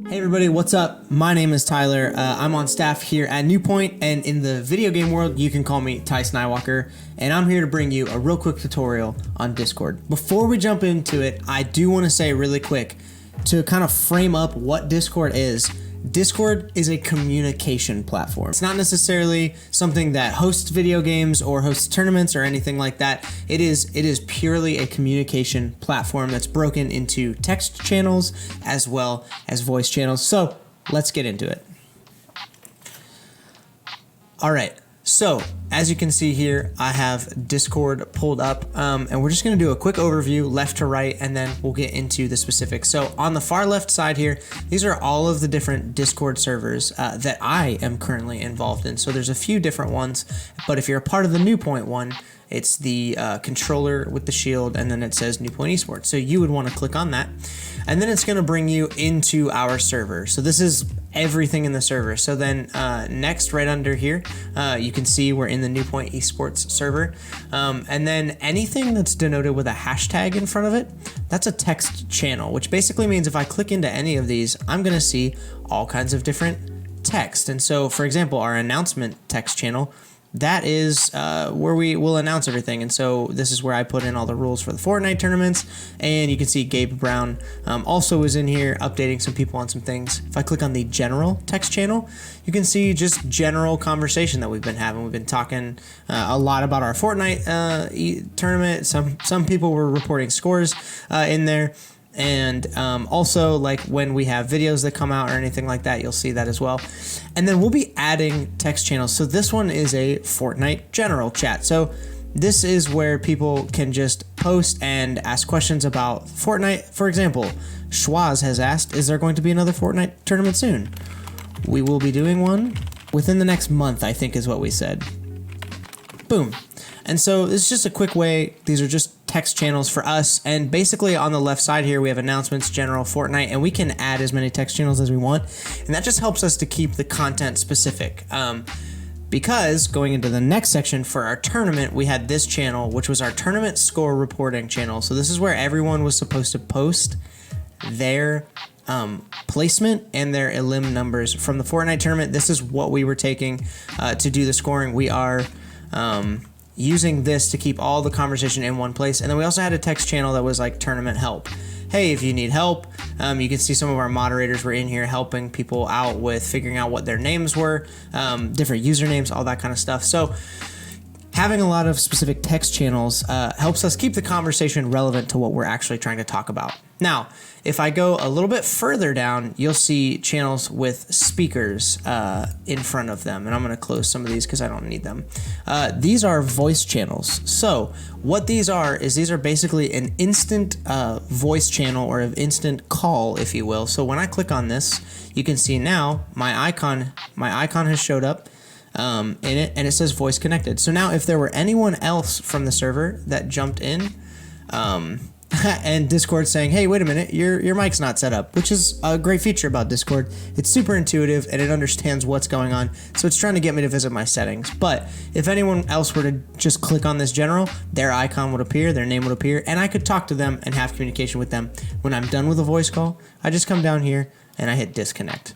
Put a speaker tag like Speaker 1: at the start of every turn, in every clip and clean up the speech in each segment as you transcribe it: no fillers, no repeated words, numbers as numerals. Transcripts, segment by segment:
Speaker 1: Hey everybody, what's up? My name is Tyler. I'm on staff here at NewPointe, and in the video game world, you can call me Ty Snywalker, and I'm here to bring you a real quick tutorial on Discord. Before we jump into it, I do want to say really quick, to kind of frame up what Discord is a communication platform. It's not necessarily something that hosts video games or hosts tournaments or anything like that. It is purely a communication platform that's broken into text channels as well as voice channels. So let's get into it. All right. So as you can see here, I have Discord pulled up, and we're just going to do a quick overview left to right, and then we'll get into the specifics. So on the far left side here, these are all of the different Discord servers that I am currently involved in. So there's a few different ones, but if you're a part of the NewPointe one, it's the controller with the shield, and then it says NewPointe eSports. So you would want to click on that, and then it's going to bring you into our server. So this is everything in the server. So then next, right under here, you can see we're in the NewPointe eSports server, and then anything that's denoted with a hashtag in front of it, that's a text channel, which basically means if I click into any of these, I'm going to see all kinds of different text. And so, for example, our announcement text channel, that is where we will announce everything. And so this is where I put in all the rules for the Fortnite tournaments. And you can see Gabe Brown also is in here updating some people on some things. If I click on the general text channel, you can see just general conversation that we've been having. We've been talking a lot about our Fortnite tournament. Some people were reporting scores in there. And also, like when we have videos that come out or anything like that, you'll see that as well. And then we'll be adding text channels. So this one is a Fortnite general chat. So this is where people can just post and ask questions about Fortnite. For example, Schwaz has asked, is there going to be another Fortnite tournament soon? We will be doing one within the next month, I think is what we said. Boom. And so this is just a quick way. These are just text channels for us. And basically on the left side here, we have announcements, general, Fortnite, and we can add as many text channels as we want. And that just helps us to keep the content specific. Because going into the next section for our tournament, we had this channel, which was our tournament score reporting channel. So this is where everyone was supposed to post their placement and their elim numbers from the Fortnite tournament. This is what we were taking to do the scoring. We are using this to keep all the conversation in one place. And then we also had a text channel that was like tournament help. Hey, if you need help, you can see some of our moderators were in here helping people out with figuring out what their names were, different usernames, all that kind of stuff. So having a lot of specific text channels helps us keep the conversation relevant to what we're actually trying to talk about. Now, if I go a little bit further down, you'll see channels with speakers in front of them. And I'm going to close some of these because I don't need them. These are voice channels. So what these are is these are basically an instant voice channel or an instant call, if you will. So when I click on this, you can see now my icon has showed up in it, and it says voice connected. So now if there were anyone else from the server that jumped in, and Discord saying, hey, wait a minute, your mic's not set up, which is a great feature about Discord. It's super intuitive and it understands what's going on. So it's trying to get me to visit my settings. But if anyone else were to just click on this general, their icon would appear, their name would appear, and I could talk to them and have communication with them. When I'm done with a voice call, I just come down here and I hit disconnect.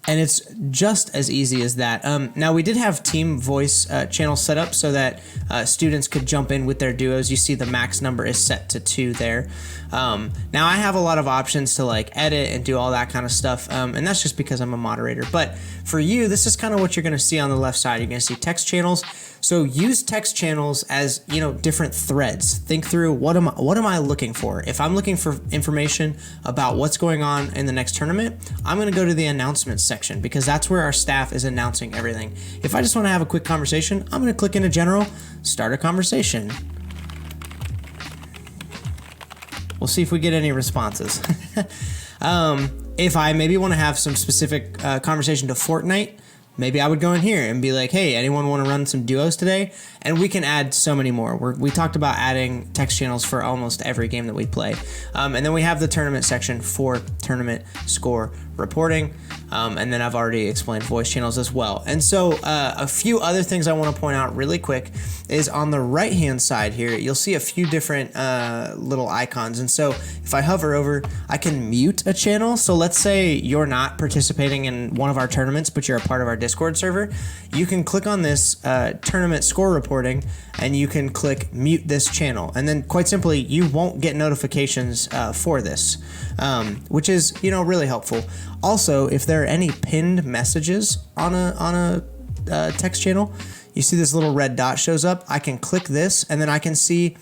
Speaker 1: And it's just as easy as that. Now, we did have team voice channels set up so that students could jump in with their duos. You see the max number is set to 2 there. Now, I have a lot of options to like edit and do all that kind of stuff, and that's just because I'm a moderator. But for you, this is kind of what you're going to see on the left side. You're going to see text channels. So use text channels as, you know, different threads. Think through what am I looking for? If I'm looking for information about what's going on in the next tournament, I'm going to go to the announcements section because that's where our staff is announcing everything. If I just want to have a quick conversation, I'm going to click into general, start a conversation. We'll see if we get any responses. If I maybe want to have some specific conversation to Fortnite, maybe I would go in here and be like, hey, anyone want to run some duos today? And we can add so many more. We talked about adding text channels for almost every game that we play. And then we have the tournament section for tournament score reporting. And then I've already explained voice channels as well. And so a few other things I want to point out really quick is on the right hand side here, you'll see a few different little icons. And so if I hover over, I can mute a channel. So let's say you're not participating in one of our tournaments, but you're a part of our Discord server. You can click on this tournament score reporting and you can click mute this channel. And then quite simply, you won't get notifications for this, which is, really helpful. Also, if there are any pinned messages on a text channel, you see this little red dot shows up. I can click this, and then I can see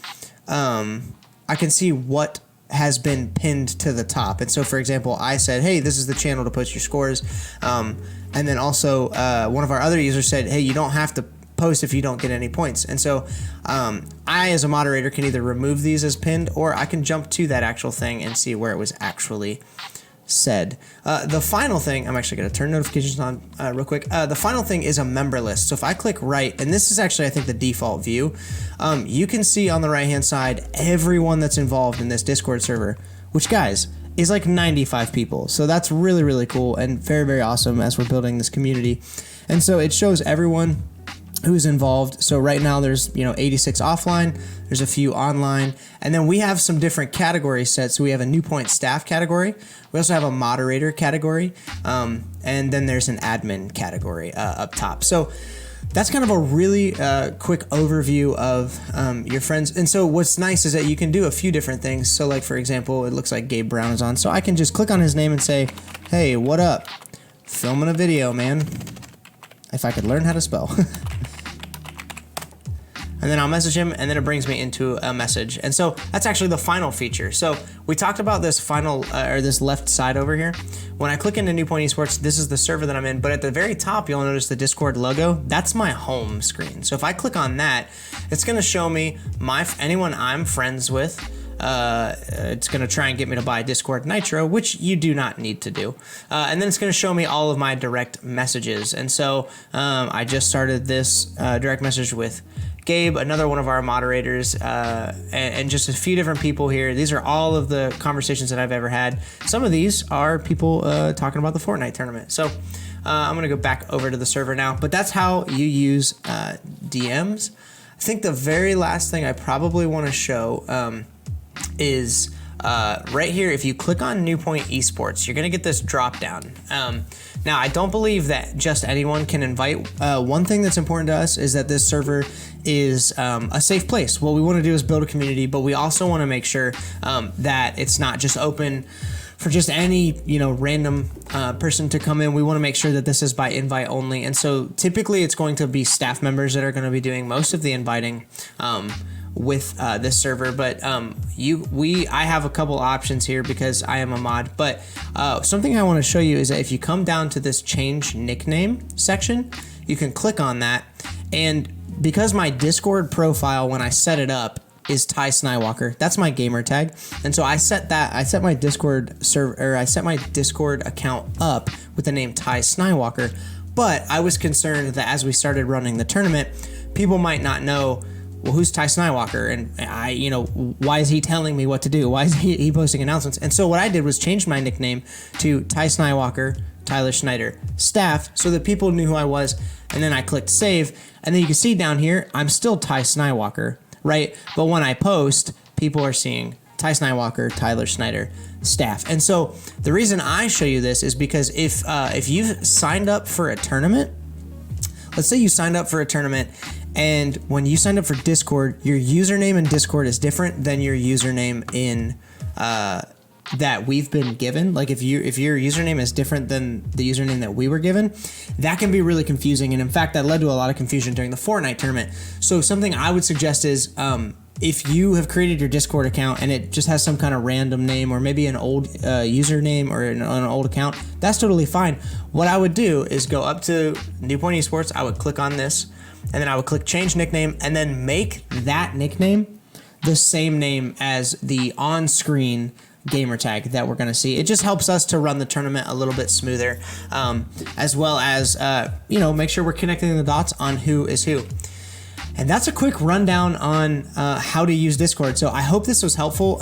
Speaker 1: what has been pinned to the top. And so, for example, I said, "Hey, this is the channel to post your scores," and then also one of our other users said, "Hey, you don't have to post if you don't get any points." And so I, as a moderator, can either remove these as pinned, or I can jump to that actual thing and see where it was actually said. The final thing, I'm actually going to turn notifications on real quick. The final thing is a member list. So if I click right, and this is actually, I think, the default view, you can see on the right hand side everyone that's involved in this Discord server, which, guys, is like 95 people. So that's really, really cool and very, very awesome as we're building this community. And so it shows everyone who's involved. So right now there's 86 offline, there's a few online, and then we have some different category sets. So we have a NewPointe staff category, we also have a moderator category, and then there's an admin category up top. So that's kind of a really quick overview of your friends. And so what's nice is that you can do a few different things. So like, for example, it looks like Gabe Brown is on, so I can just click on his name and say, "Hey, what up? Filming a video, man." If I could learn how to spell. And then I'll message him, and then it brings me into a message. And so that's actually the final feature. So we talked about this final, or this left side over here. When I click into NewPointe eSports, this is the server that I'm in, but at the very top, you'll notice the Discord logo. That's my home screen. So if I click on that, it's gonna show me anyone I'm friends with. It's going to try and get me to buy Discord Nitro, which you do not need to do. And then it's going to show me all of my direct messages. And so I just started this direct message with Gabe, another one of our moderators, and just a few different people here. These are all of the conversations that I've ever had. Some of these are people talking about the Fortnite tournament. So I'm going to go back over to the server now. But that's how you use DMs. I think the very last thing I probably want to show is right here. If you click on NewPointe eSports, you're gonna get this drop down. Now, I don't believe that just anyone can invite. One thing that's important to us is that this server is a safe place. What we want to do is build a community, but we also want to make sure that it's not just open for just any random person to come in. We want to make sure that this is by invite only. And so typically it's going to be staff members that are going to be doing most of the inviting with this server, but I have a couple options here because I am a mod. But something I want to show you is that if you come down to this change nickname section, you can click on that, and because my Discord profile when I set it up is Ty Snywalker, that's my gamer tag, and so I set my Discord server, or I set my Discord account up with the name Ty Snywalker. But I was concerned that as we started running the tournament, people might not know, well, who's Ty Snywalker? And why is he telling me what to do? Why is he posting announcements? And so what I did was change my nickname to Ty Snywalker, Tyler Schneider, staff, so that people knew who I was. And then I clicked save, and then you can see down here, I'm still Ty Snywalker, right? But when I post, people are seeing Ty Snywalker, Tyler Schneider, staff. And so the reason I show you this is because if you've signed up for a tournament, let's say you signed up for a tournament, and when you signed up for Discord, your username in Discord is different than your username in that we've been given. Like if your username is different than the username that we were given, that can be really confusing. And in fact, that led to a lot of confusion during the Fortnite tournament. So something I would suggest is if you have created your Discord account and it just has some kind of random name, or maybe an old username or an old account, that's totally fine. What I would do is go up to NewPointe eSports, I would click on this, and then I would click change nickname, and then make that nickname the same name as the on-screen gamer tag that we're going to see. It just helps us to run the tournament a little bit smoother, as well as make sure we're connecting the dots on who is who. And that's a quick rundown on how to use Discord. So I hope this was helpful.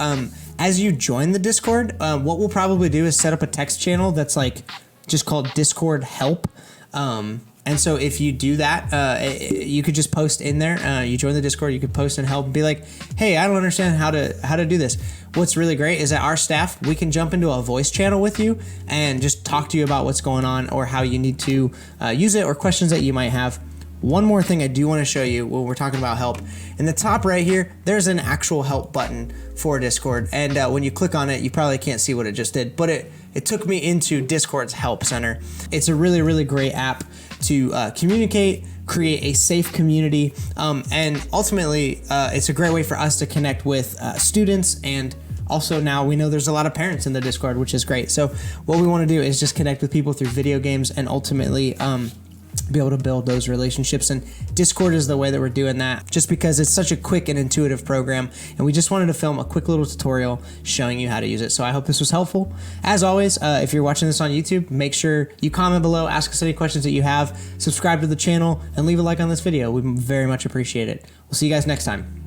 Speaker 1: As you join the Discord, what we'll probably do is set up a text channel that's like just called Discord Help. And so if you do that, you could just post in there. You join the Discord, you could post and help and be like, hey, I don't understand how to do this. What's really great is that our staff, we can jump into a voice channel with you and just talk to you about what's going on or how you need to use it or questions that you might have. One more thing I do want to show you when we're talking about help. In the top right here, there's an actual help button for Discord. And when you click on it, you probably can't see what it just did, but it took me into Discord's Help Center. It's a really, really great app to communicate, create a safe community, and ultimately, it's a great way for us to connect with students, and also now we know there's a lot of parents in the Discord, which is great. So what we want to do is just connect with people through video games and ultimately be able to build those relationships, and Discord is the way that we're doing that, just because it's such a quick and intuitive program, and we just wanted to film a quick little tutorial showing you how to use it. So I hope this was helpful. As always, if you're watching this on YouTube, make sure you comment below, ask us any questions that you have, subscribe to the channel, and leave a like on this video. We very much appreciate it. We'll see you guys next time.